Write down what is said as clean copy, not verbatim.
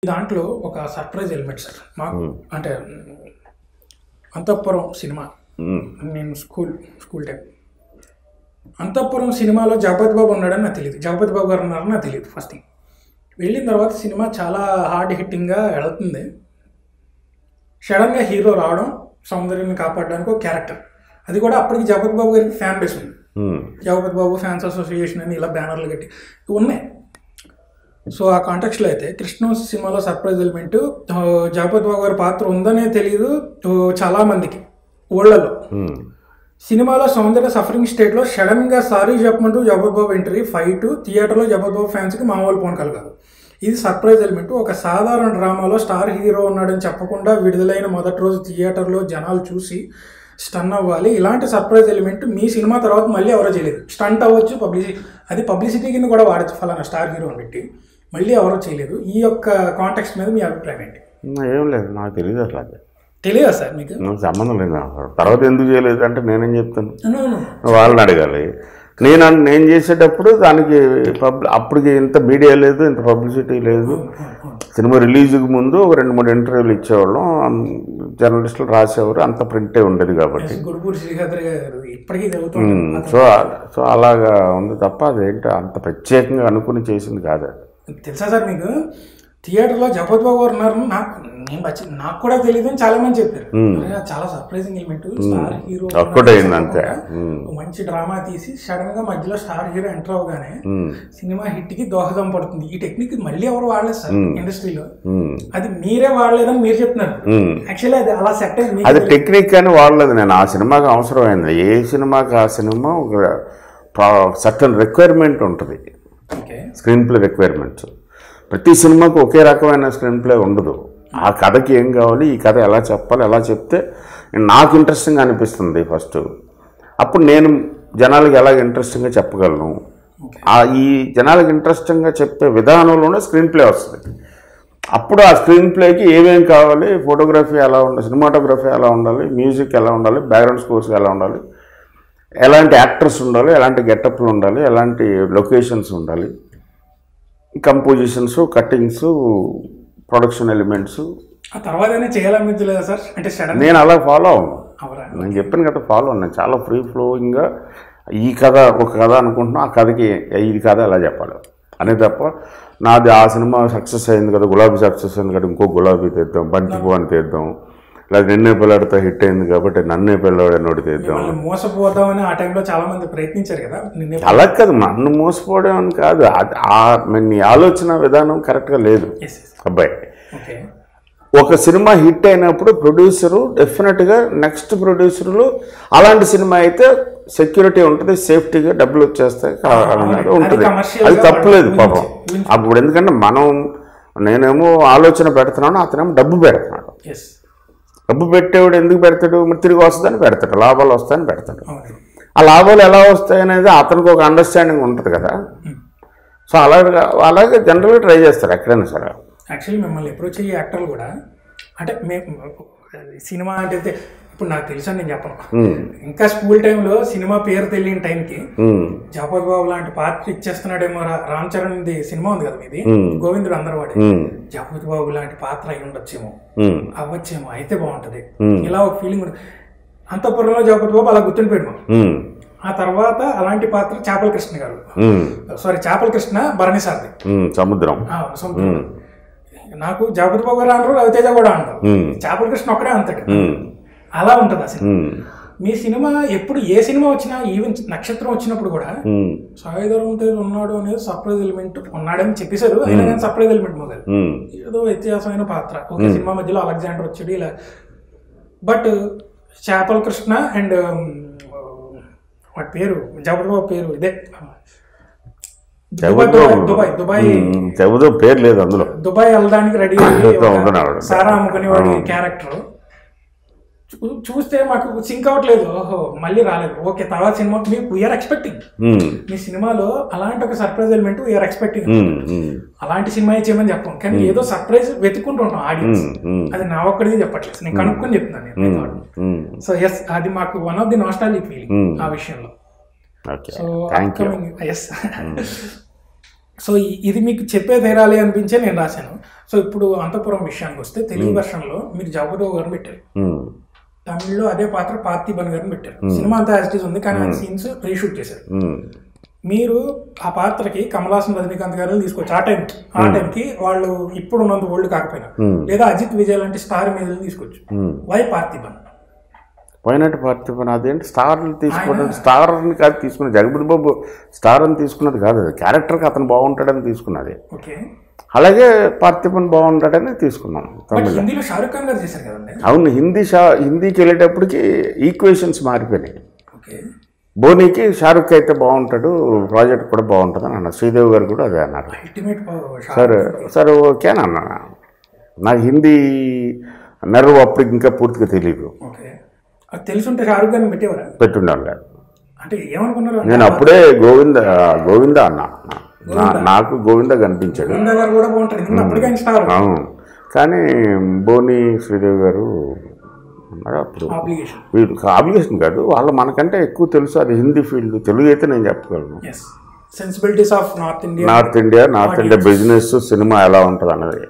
దాంట్లో ఒక surprise element sir మాకు అంటే అంతఃపురం సినిమా నేను స్కూల్ టైం అంతఃపురం సినిమాలో జగపతి బాబు ఉన్నాడని నాకు తెలియదు, జగపతి బాబు గారు ఉన్నారని నాకు తెలియదు. ఫస్ట్ థింగ్ వెళ్ళిన తర్వాత సినిమా చాలా హార్డ్ హిట్టింగ్గా వెళ్తుంది. సడన్గా హీరో రావడం, సౌందర్యాన్ని కాపాడడానికి ఒక క్యారెక్టర్, అది కూడా అప్పటికి జగపతి బాబు గారికి ఫ్యాన్ బేస్ ఉంది. జగపతి బాబు ఫ్యాన్స్ అసోసియేషన్ అని ఇలా బ్యానర్లు కట్టి ఉన్నాయి. సో ఆ కాంటెక్స్లో అయితే కృష్ణ సినిమాలో సర్ప్రైజ్ ఎలిమెంట్ జగపతి బాబు గారి పాత్ర ఉందనే తెలియదు చాలామందికి ఊళ్ళలో. సినిమాలో సౌందర్య సఫరింగ్ స్టేట్లో సడన్గా సారీ చెప్పమంటూ జగపతి బాబు ఎంట్రీ, ఫైట్, థియేటర్లో జగపతి బాబు ఫ్యాన్స్కి మామూలు ఫోన్ కలగదు. ఇది సర్ప్రైజ్ ఎలిమెంట్. ఒక సాధారణ డ్రామాలో స్టార్ హీరో ఉన్నాడని చెప్పకుండా విడుదలైన మొదటి రోజు థియేటర్లో జనాలు చూసి స్టన్ అవ్వాలి. ఇలాంటి సర్ప్రైజ్ ఎలిమెంట్ మీ సినిమా తర్వాత మళ్ళీ ఎవరో చేయలేదు. స్టంట్ అవ్వచ్చు, పబ్లిసిటీ కింద కూడా వాడచ్చు ఫలానా స్టార్ హీరోని పెట్టి, మళ్ళీ ఎవరో చేయలేదు. ఈ యొక్క కాంటెక్స్ట్ మీద మీ అభిప్రాయం ఏంటి? ఏం లేదు, నాకు తెలియదు. అట్లా తెలియదా సార్ మీకు? నాకు సంబంధం లేదు. తర్వాత ఎందుకు చేయలేదు అంటే నేనేం చెప్తాను, వాళ్ళని అడగాలి. నేను చేసేటప్పుడు దానికి అప్పటికి ఇంత మీడియా లేదు, ఇంత పబ్లిసిటీ లేదు. సినిమా రిలీజ్కి ముందు 2-3 ఇంటర్వ్యూలు ఇచ్చేవాళ్ళం, జర్నలిస్టులు రాసేవారు, అంత ప్రింటే ఉండేది కాబట్టి. సో అలాగా ఉంది తప్ప అదేంటో అంత ప్రత్యేకంగా అనుకుని చేసింది కాదు. తెలుసా సార్ మీకు థియేటర్లో జగపతి బాబు గారు ఉన్నారు, నాకు కూడా తెలియదు అని చాలా మంది చెప్పారు. చాలా సర్ప్రైజింగ్ ఎలిమెంట్, స్టార్ హీరో అంతే మంచి డ్రామా తీసి సడన్ గా మధ్యలో స్టార్ హీరో ఎంటర్ అవగానే సినిమా హిట్ కి దోహదం పడుతుంది. ఈ టెక్నిక్ మళ్ళీ ఎవరు వాడలేదు సార్ ఇండస్ట్రీలో, అది మీరే వాడలేదని మీరు చెప్తున్నారు. యాక్చువల్లీ అది అలా సెట్ అయింది, అది టెక్నిక్ అని వాడలేదు నేను. ఆ సినిమాకి అవసరమైంది, ఏ సినిమాకి ఆ సినిమా ఒక సర్టన్ రిక్వైర్మెంట్ ఉంటుంది, స్క్రీన్ ప్లే రిక్వైర్మెంట్స్. ప్రతి సినిమాకి ఒకే రకమైన స్క్రీన్ ప్లే ఉండదు. ఆ కథకి ఏం కావాలి, ఈ కథ ఎలా చెప్పాలి, ఎలా చెప్తే నాకు ఇంట్రెస్టింగ్గా అనిపిస్తుంది ఫస్ట్. అప్పుడు నేను జనాలకి ఎలాగ ఇంట్రెస్టింగ్గా చెప్పగలను. ఈ జనాలకి ఇంట్రెస్టింగ్గా చెప్పే విధానంలోనే స్క్రీన్ ప్లే వస్తుంది. అప్పుడు ఆ స్క్రీన్ ప్లేకి ఏమేమి కావాలి, ఫోటోగ్రఫీ ఎలా ఉండాలి, సినిమాటోగ్రఫీ ఎలా ఉండాలి, మ్యూజిక్ ఎలా ఉండాలి, బ్యాక్గ్రౌండ్ స్కోర్స్ ఎలా ఉండాలి, ఎలాంటి యాక్టర్స్ ఉండాలి, ఎలాంటి గెటప్లు ఉండాలి, ఎలాంటి లొకేషన్స్ ఉండాలి, కంపోజిషన్స్, కట్టింగ్స్, ప్రొడక్షన్ ఎలిమెంట్స్. ఆ తర్వాతనే చేయాలనిపించలేదా సార్? అంటే నేను అలా ఫాలో అవును, నేను చెప్పాను కదా ఫాలో ఉన్నాను. చాలా ఫ్రీ ఫ్లోయింగ్గా ఈ కథ ఒక కథ అనుకుంటున్నా, ఆ కథకి ఇది కథ ఎలా చెప్పాలి అనే తప్ప నాది ఆ సినిమా సక్సెస్ అయింది కదా, గులాబీ సక్సెస్ అయింది కదా, ఇంకో గులాబీ తెద్దాం, బంతి పువ్వు తెద్దాం, లేదా నిన్నే పిల్లాడితో హిట్ అయింది కాబట్టి నన్నే పిల్లవాడు నోటి తెద్దాం, మోసపోదామని ఆ టైంలో చాలా మంది ప్రయత్నించారు కదా. అలా కాదు, నన్ను మోసపోవడం అని కాదు, నీ ఆలోచన విధానం కరెక్ట్గా లేదు అబ్బాయి. ఒక సినిమా హిట్ అయినప్పుడు ప్రొడ్యూసరు డెఫినెట్గా నెక్స్ట్ ప్రొడ్యూసర్లు అలాంటి సినిమా అయితే సెక్యూరిటీ ఉంటుంది, సేఫ్టీగా డబ్బులు వచ్చేస్తాయి ఉంటుంది, అది తప్పులేదు పాపం. అప్పుడు ఎందుకంటే నేనేమో ఆలోచన పెడుతున్నాను, అతనేమో డబ్బు పెడుతున్నాడు. డబ్బు పెట్టేవాడు ఎందుకు పెడతాడు, మరి తిరిగి వస్తుందని పెడతాడు, లాభాలు వస్తాయని పెడతాడు. ఆ లాభాలు ఎలా వస్తాయి అనేది అతనికి ఒక అండర్స్టాండింగ్ ఉంటుంది కదా. సో అలాగే జనరల్గా ట్రై చేస్తారు ఎక్కడైనా సరే. యాక్చువల్లీ మిమ్మల్ని అప్రోచ్ అయ్యే యాక్టర్లు కూడా అంటే సినిమా అంటే ఇప్పుడు నాకు తెలుసని నేను చెప్పను, ఇంకా స్కూల్ టైంలో సినిమా పేరు తెలియని టైంకి జగపతి బాబు లాంటి పాత్ర ఇచ్చేస్తున్నాడేమో, రామ్ చరణ్ సినిమా ఉంది కదా మీది, గోవిందుడు అందరవాడే, జగపతి బాబు లాంటి పాత్ర అయి ఉండొచ్చేమో, అవ్వచ్చేమో, అయితే బాగుంటది, ఇలా ఒక ఫీలింగ్ ఉంటుంది. అంతఃపురంలో జగపతి బాబు అలా గుర్తుండిపోయాడు. ఆ తర్వాత అలాంటి పాత్ర చేపల కృష్ణ గారు, చేపల కృష్ణ భరణిసార్ది సముద్రం. నాకు జగపతి బాబు గారు అంటారు, రవితేజ కూడా అంటారు, చేపల కృష్ణ ఒక్కడే అంతటి, అలా ఉంటుంది అసలు. మీ సినిమా ఎప్పుడు ఏ సినిమా వచ్చినా, ఈవెన్ నక్షత్రం వచ్చినప్పుడు కూడా సాయిధరం తేజ్ ఉన్నాడు అనేది సర్ప్రైజ్ ఎలిమెంట్, ఉన్నాడని చెప్పేశారు, అయినా కానీ సర్ప్రైజ్ ఎలిమెంట్ మొదలు ఏదో వ్యత్యాసమైన పాత్ర. ఒక సినిమా మధ్యలో అలెగ్జాండర్ వచ్చాడు ఇలా. బట్ చేపల కృష్ణ అండ్ వాటి పేరు జగపతి బాబు పేరు ఇదే, పేరు లేదు అందులో, దుబాయ్ వెళ్ళడానికి రెడీ సారా అమ్ముకునే వాడి క్యారెక్టర్ చూస్తే మాకు సింక్ అవ్వట్లేదు, ఓహో మళ్ళీ రాలేదు, ఓకే తర్వాత సినిమా వీఆర్ ఎక్స్పెక్టింగ్. మీ సినిమాలో అలాంటి ఒక సర్ప్రైజ్ ఎలిమెంట్ వీఆర్ ఎక్స్పెక్టింగ్. అలాంటి సినిమా చేయమని చెప్పాం, కానీ ఏదో సర్ప్రైజ్ వెతుక్కుంటూ ఉంటాం ఆడియన్స్. అది నా ఒక్కడిది చెప్పట్లేదు, నేను కనుక్కొని చెప్తున్నాను. సో ఎస్, అది మాకు one of the nostalgic feeling ఆ విషయంలో. సో ఎస్, సో ఇది మీకు చెప్పే తీరాలి అనిపించే నేను రాశాను. సో ఇప్పుడు అంతఃపురం విషయానికి వస్తే తెలుగు వెర్షన్లో మీరు జగపతి బాబు గారిని పెట్టారు, తమిళ్లో అదే పాత్ర పార్థిబన్ గారిని పెట్టారు. సినిమా అంతా యాజ్ ఇట్ ఈస్ ఉంది, కానీ ఆ సీన్స్ రీషూట్ చేశారు. మీరు ఆ పాత్రకి కమల్ హాసన్, రజనీకాంత్ గారు తీసుకొచ్చి ఆ టైంకి వాళ్ళు ఇప్పుడు ఉన్నంత ఓల్డ్ కాకపోయినా, లేదా అజిత్ విజయ్ లాంటి స్టార్ మీద తీసుకొచ్చు. వై పార్థిబన్? పోయినట్టు పార్థిబన్ అదేంటి స్టార్లు తీసుకోవడం, స్టార్ని కాదు తీసుకున్నది, జగపతి బాబు స్టార్ అని తీసుకున్నది కాదు, అది క్యారెక్టర్కి అతను బాగుంటాడని తీసుకున్నది. ఓకే, అలాగే పార్థిబన్ బాగుంటాడని తీసుకున్నాం. హిందీలో షారుఖ్ ఖాన్ గారు చేశారు కదండి. అవును, హిందీకి వెళ్ళేటప్పటికి ఈక్వేషన్స్ మారిపోయినాయి. ఓకే, బోనీకి షారుఖ్ అయితే బాగుంటాడు, ప్రాజెక్ట్ కూడా బాగుంటుంది అని అన్నారు. శ్రీదేవి గారు కూడా అదే అన్నారు. సరే ఓకేనన్నా. నాకు హిందీ నెరవు అప్పుడు ఇంకా పూర్తిగా తెలియదు. తెలుసుంటే షారుఖ్ గారిని పెట్టేవారా? పెట్టుండాలి కాదు అంటే ఏమనుకున్నారు, నేను అప్పుడే గోవింద అన్నా, నాకు గోవింద కనిపించాడు. అవును, కానీ బోని శ్రీదేవి గారు అప్పుడు వీళ్ళు ఆబ్లిగేషన్ కాదు, వాళ్ళు మనకంటే ఎక్కువ తెలుసు, అది హిందీ ఫీల్డ్. తెలుగు అయితే నేను చెప్పగలను. Sensibilities of north India, north India business, cinema ఎలా ఉంటుంది అన్నది